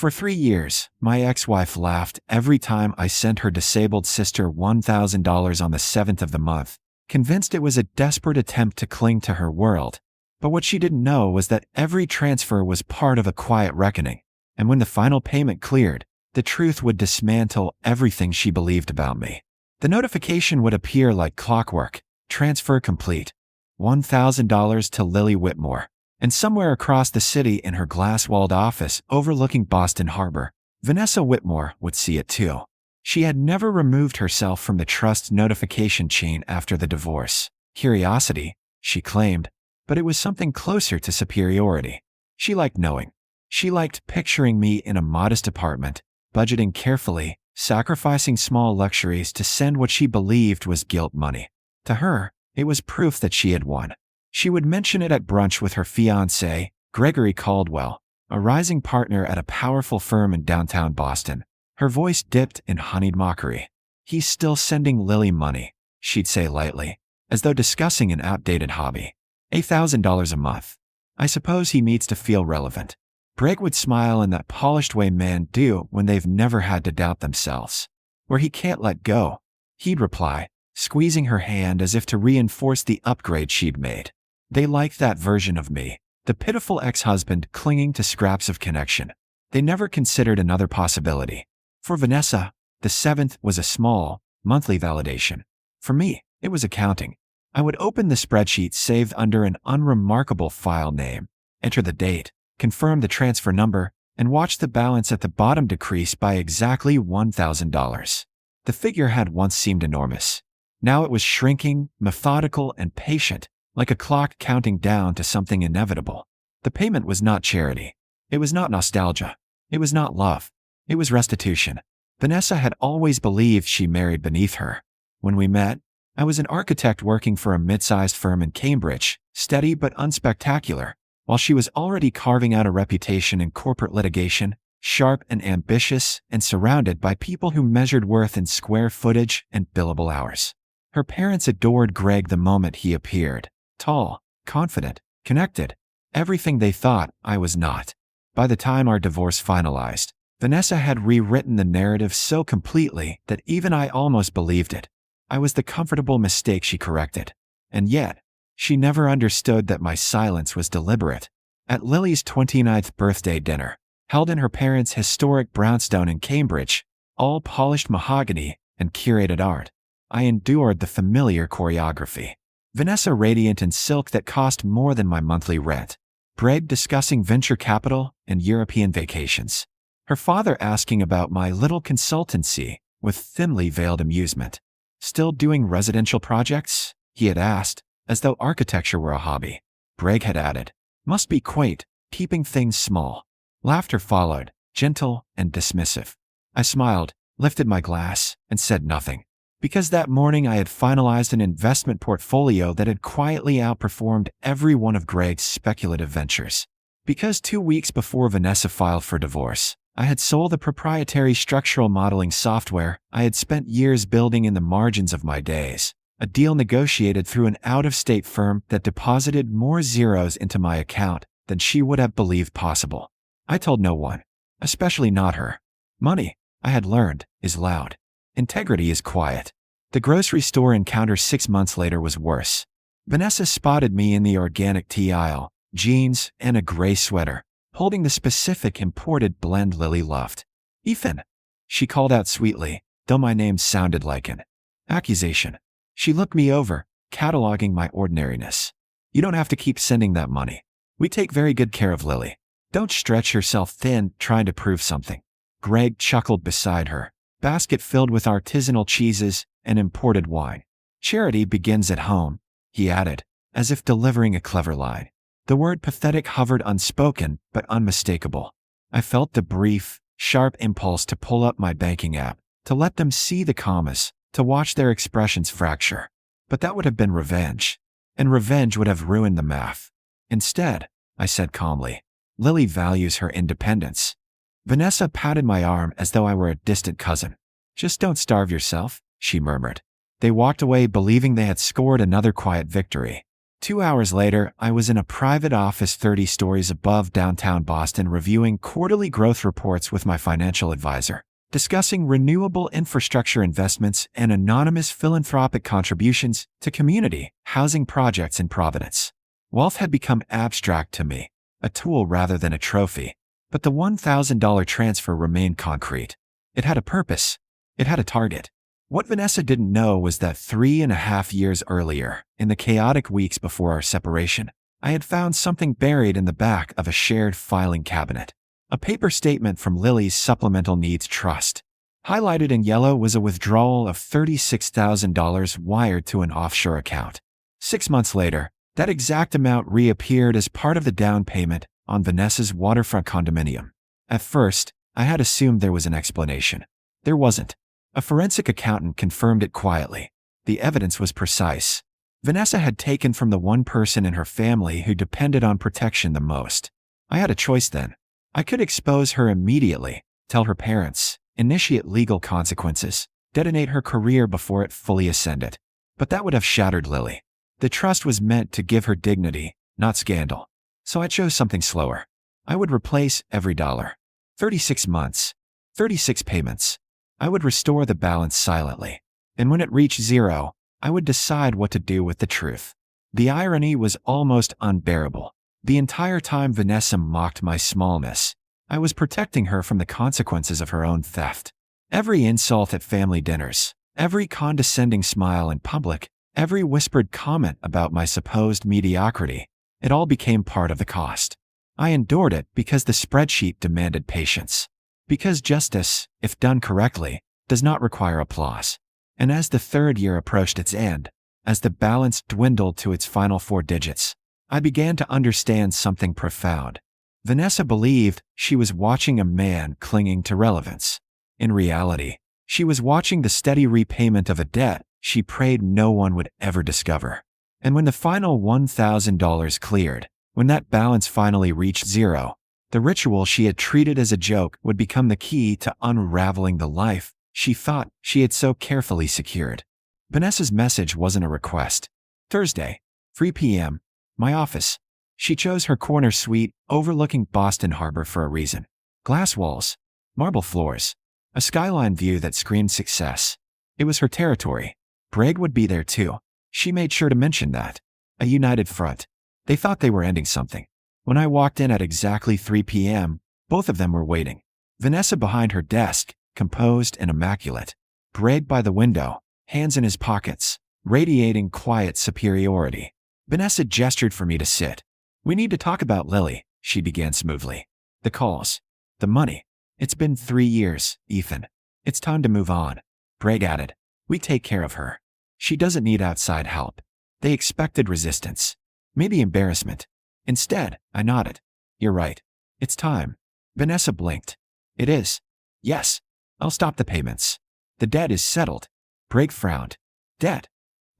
For 3 years, my ex-wife laughed every time I sent her disabled sister $1,000 on the 7th of the month, convinced it was a desperate attempt to cling to her world. But what she didn't know was that every transfer was part of a quiet reckoning, and when the final payment cleared, the truth would dismantle everything she believed about me. The notification would appear like clockwork: transfer complete, $1,000 to Lily Whitmore. And somewhere across the city in her glass-walled office overlooking Boston Harbor, Vanessa Whitmore would see it too. She had never removed herself from the trust notification chain after the divorce. Curiosity, she claimed, but it was something closer to superiority. She liked knowing. She liked picturing me in a modest apartment, budgeting carefully, sacrificing small luxuries to send what she believed was guilt money. To her, it was proof that she had won. She would mention it at brunch with her fiancé, Gregory Caldwell, a rising partner at a powerful firm in downtown Boston. Her voice dipped in honeyed mockery. "He's still sending Lily money," she'd say lightly, as though discussing an outdated hobby. $8,000 a month. "I suppose he needs to feel relevant." Greg would smile in that polished way men do when they've never had to doubt themselves. "Where he can't let go," he'd reply, squeezing her hand as if to reinforce the upgrade she'd made. They liked that version of me, the pitiful ex-husband clinging to scraps of connection. They never considered another possibility. For Vanessa, the 7th was a small, monthly validation. For me, it was accounting. I would open the spreadsheet saved under an unremarkable file name, enter the date, confirm the transfer number, and watch the balance at the bottom decrease by exactly $1,000. The figure had once seemed enormous. Now it was shrinking, methodical, and patient, like a clock counting down to something inevitable. The payment was not charity. It was not nostalgia. It was not love. It was restitution. Vanessa had always believed she married beneath her. When we met, I was an architect working for a mid-sized firm in Cambridge, steady but unspectacular, while she was already carving out a reputation in corporate litigation, sharp and ambitious, and surrounded by people who measured worth in square footage and billable hours. Her parents adored Greg the moment he appeared. Tall, confident, connected, everything they thought I was not. By the time our divorce finalized, Vanessa had rewritten the narrative so completely that even I almost believed it. I was the comfortable mistake she corrected. And yet, she never understood that my silence was deliberate. At Lily's 29th birthday dinner, held in her parents' historic brownstone in Cambridge, all polished mahogany and curated art, I endured the familiar choreography. Vanessa radiant in silk that cost more than my monthly rent. Greg discussing venture capital and European vacations. Her father asking about my little consultancy with thinly veiled amusement. "Still doing residential projects?" he had asked, as though architecture were a hobby. Greg had added, "Must be quaint, keeping things small." Laughter followed, gentle and dismissive. I smiled, lifted my glass, and said nothing. Because that morning I had finalized an investment portfolio that had quietly outperformed every one of Greg's speculative ventures. Because 2 weeks before Vanessa filed for divorce, I had sold the proprietary structural modeling software I had spent years building in the margins of my days, a deal negotiated through an out-of-state firm that deposited more zeros into my account than she would have believed possible. I told no one, especially not her. Money, I had learned, is loud. Integrity is quiet. The grocery store encounter 6 months later was worse. Vanessa spotted me in the organic tea aisle, jeans and a gray sweater, holding the specific imported blend Lily loved. "Ethan," she called out sweetly, though my name sounded like an accusation. She looked me over, cataloging my ordinariness. "You don't have to keep sending that money. We take very good care of Lily. Don't stretch yourself thin trying to prove something." Greg chuckled beside her, basket filled with artisanal cheeses and imported wine. "Charity begins at home," he added, as if delivering a clever line. The word pathetic hovered unspoken but unmistakable. I felt the brief, sharp impulse to pull up my banking app, to let them see the commas, to watch their expressions fracture. But that would have been revenge. And revenge would have ruined the math. Instead, I said calmly, "Lily values her independence." Vanessa patted my arm as though I were a distant cousin. "Just don't starve yourself," she murmured. They walked away believing they had scored another quiet victory. 2 hours later, I was in a private office 30 stories above downtown Boston reviewing quarterly growth reports with my financial advisor, discussing renewable infrastructure investments and anonymous philanthropic contributions to community housing projects in Providence. Wealth had become abstract to me, a tool rather than a trophy, but the $1,000 transfer remained concrete. It had a purpose. It had a target. What Vanessa didn't know was that 3.5 years earlier, in the chaotic weeks before our separation, I had found something buried in the back of a shared filing cabinet. A paper statement from Lily's Supplemental Needs Trust. Highlighted in yellow was a withdrawal of $36,000 wired to an offshore account. 6 months later, that exact amount reappeared as part of the down payment on Vanessa's waterfront condominium. At first, I had assumed there was an explanation. There wasn't. A forensic accountant confirmed it quietly. The evidence was precise. Vanessa had taken from the one person in her family who depended on protection the most. I had a choice then. I could expose her immediately, tell her parents, initiate legal consequences, detonate her career before it fully ascended. But that would have shattered Lily. The trust was meant to give her dignity, not scandal. So I chose something slower. I would replace every dollar. 36 months. 36 payments. I would restore the balance silently. And when it reached zero, I would decide what to do with the truth. The irony was almost unbearable. The entire time Vanessa mocked my smallness, I was protecting her from the consequences of her own theft. Every insult at family dinners, every condescending smile in public, every whispered comment about my supposed mediocrity, it all became part of the cost. I endured it because the spreadsheet demanded patience. Because justice, if done correctly, does not require applause. And as the third year approached its end, as the balance dwindled to its final 4 digits, I began to understand something profound. Vanessa believed she was watching a man clinging to relevance. In reality, she was watching the steady repayment of a debt she prayed no one would ever discover. And when the final $1,000 cleared, when that balance finally reached zero, the ritual she had treated as a joke would become the key to unraveling the life she thought she had so carefully secured. Vanessa's message wasn't a request. Thursday, 3 p.m., my office. She chose her corner suite overlooking Boston Harbor for a reason. Glass walls, marble floors, a skyline view that screamed success. It was her territory. Brig would be there too. She made sure to mention that. A united front. They thought they were ending something. When I walked in at exactly 3 p.m., both of them were waiting. Vanessa behind her desk, composed and immaculate. Brig by the window, hands in his pockets, radiating quiet superiority. Vanessa gestured for me to sit. "We need to talk about Lily," she began smoothly. "The calls. The money. It's been 3 years, Ethan. It's time to move on." Brig added, "We take care of her. She doesn't need outside help." They expected resistance. Maybe embarrassment. Instead, I nodded. "You're right. It's time." Vanessa blinked. "It is." "Yes. I'll stop the payments. The debt is settled." Brig frowned. "Debt?"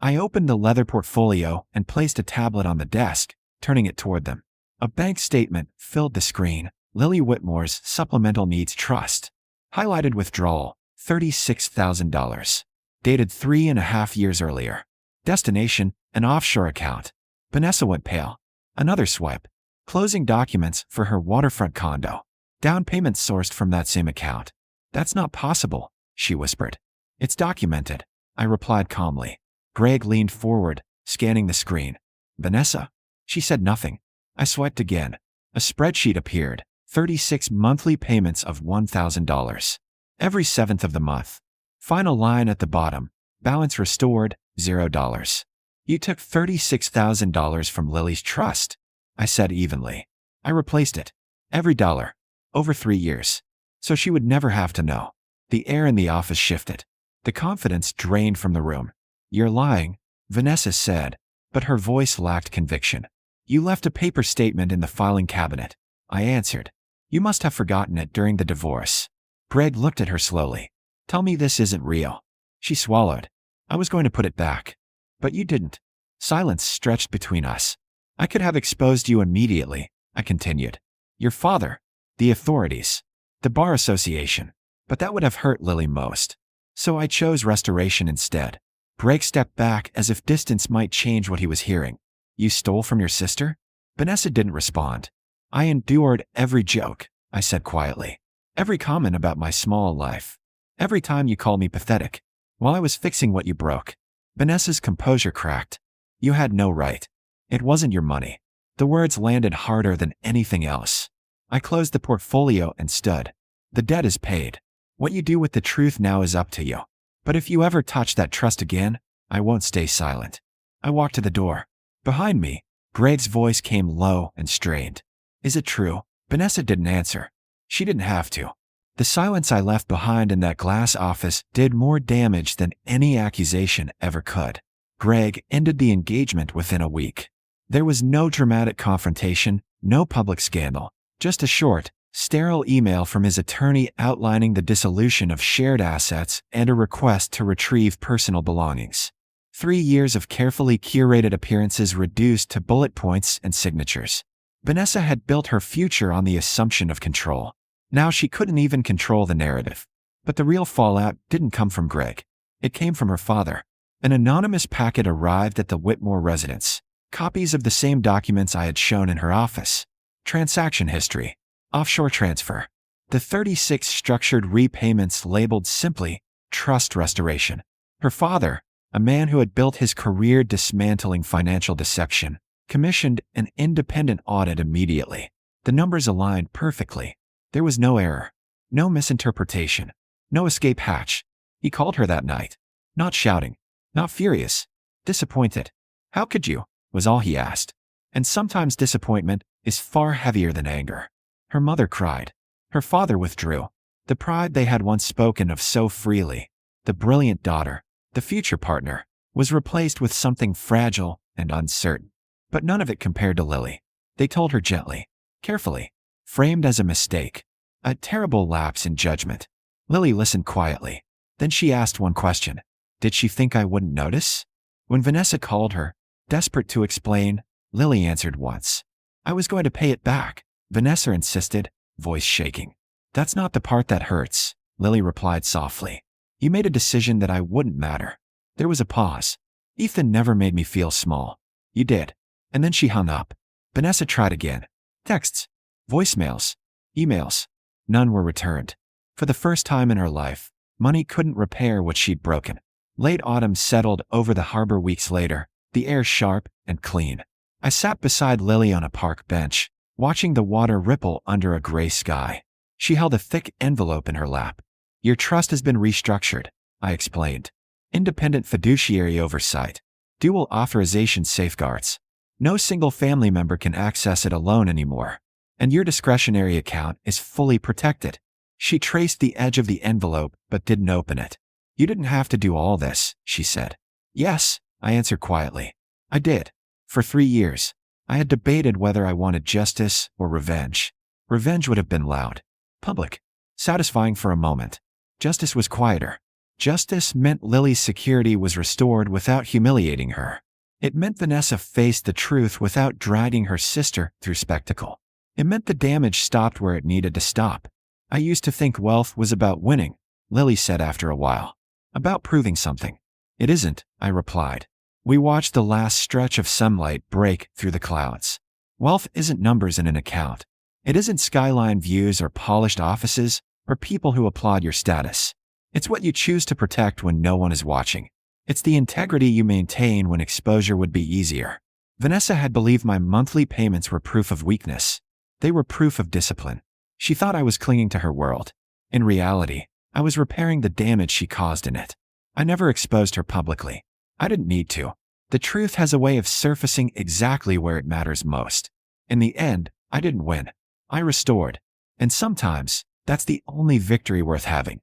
I opened the leather portfolio and placed a tablet on the desk, turning it toward them. A bank statement filled the screen. Lily Whitmore's Supplemental Needs Trust. Highlighted withdrawal, $36,000. Dated 3.5 years earlier. Destination, an offshore account. Vanessa went pale. Another swipe. Closing documents for her waterfront condo. Down payments sourced from that same account. "That's not possible," she whispered. "It's documented," I replied calmly. Greg leaned forward, scanning the screen. "Vanessa?" She said nothing. I swiped again. A spreadsheet appeared. 36 monthly payments of $1,000. Every 7th of the month. Final line at the bottom. Balance restored, $0. "You took $36,000 from Lily's trust," I said evenly. "I replaced it. Every dollar. Over 3 years. So she would never have to know." The air in the office shifted. The confidence drained from the room. "You're lying," Vanessa said, but her voice lacked conviction. "You left a paper statement in the filing cabinet," I answered. "You must have forgotten it during the divorce." Greg looked at her slowly. "Tell me this isn't real." She swallowed. "I was going to put it back. But you didn't." Silence stretched between us. "I could have exposed you immediately," I continued. "Your father, the authorities, the bar association. But that would have hurt Lily most. So I chose restoration instead." Greg stepped back as if distance might change what he was hearing. You stole from your sister? Vanessa didn't respond. I endured every joke, I said quietly. Every comment about my small life. Every time you called me pathetic. While I was fixing what you broke. Vanessa's composure cracked. You had no right. It wasn't your money. The words landed harder than anything else. I closed the portfolio and stood. The debt is paid. What you do with the truth now is up to you. But if you ever touch that trust again, I won't stay silent. I walked to the door. Behind me, Greg's voice came low and strained. Is it true? Vanessa didn't answer. She didn't have to. The silence I left behind in that glass office did more damage than any accusation ever could. Greg ended the engagement within a week. There was no dramatic confrontation, no public scandal, just a short, sterile email from his attorney outlining the dissolution of shared assets and a request to retrieve personal belongings. 3 years of carefully curated appearances reduced to bullet points and signatures. Vanessa had built her future on the assumption of control. Now she couldn't even control the narrative. But the real fallout didn't come from Greg. It came from her father. An anonymous packet arrived at the Whitmore residence. Copies of the same documents I had shown in her office. Transaction history. Offshore transfer. The 36 structured repayments labeled simply, trust restoration. Her father, a man who had built his career dismantling financial deception, commissioned an independent audit immediately. The numbers aligned perfectly. There was no error, no misinterpretation, no escape hatch. He called her that night. Not shouting, not furious, disappointed. How could you? Was all he asked. And sometimes disappointment is far heavier than anger. Her mother cried. Her father withdrew. The pride they had once spoken of so freely, the brilliant daughter, the future partner, was replaced with something fragile and uncertain. But none of it compared to Lily. They told her gently, carefully, framed as a mistake, a terrible lapse in judgment. Lily listened quietly. Then she asked one question. Did she think I wouldn't notice? When Vanessa called her, desperate to explain, Lily answered once. I was going to pay it back, Vanessa insisted, voice shaking. That's not the part that hurts, Lily replied softly. You made a decision that I wouldn't matter. There was a pause. Ethan never made me feel small. You did. And then she hung up. Vanessa tried again. Texts, voicemails, emails. None were returned. For the first time in her life, money couldn't repair what she'd broken. Late autumn settled over the harbor weeks later, the air sharp and clean. I sat beside Lily on a park bench, watching the water ripple under a gray sky. She held a thick envelope in her lap. Your trust has been restructured, I explained. Independent fiduciary oversight. Dual authorization safeguards. No single family member can access it alone anymore. And your discretionary account is fully protected. She traced the edge of the envelope but didn't open it. You didn't have to do all this, she said. Yes, I answered quietly. I did. For 3 years, I had debated whether I wanted justice or revenge. Revenge would have been loud, public, satisfying for a moment. Justice was quieter. Justice meant Lily's security was restored without humiliating her. It meant Vanessa faced the truth without dragging her sister through spectacle. It meant the damage stopped where it needed to stop. I used to think wealth was about winning, Lily said after a while. About proving something. It isn't, I replied. We watched the last stretch of sunlight break through the clouds. Wealth isn't numbers in an account. It isn't skyline views or polished offices or people who applaud your status. It's what you choose to protect when no one is watching. It's the integrity you maintain when exposure would be easier. Vanessa had believed my monthly payments were proof of weakness. They were proof of discipline. She thought I was clinging to her world. In reality, I was repairing the damage she caused in it. I never exposed her publicly. I didn't need to. The truth has a way of surfacing exactly where it matters most. In the end, I didn't win. I restored. And sometimes, that's the only victory worth having.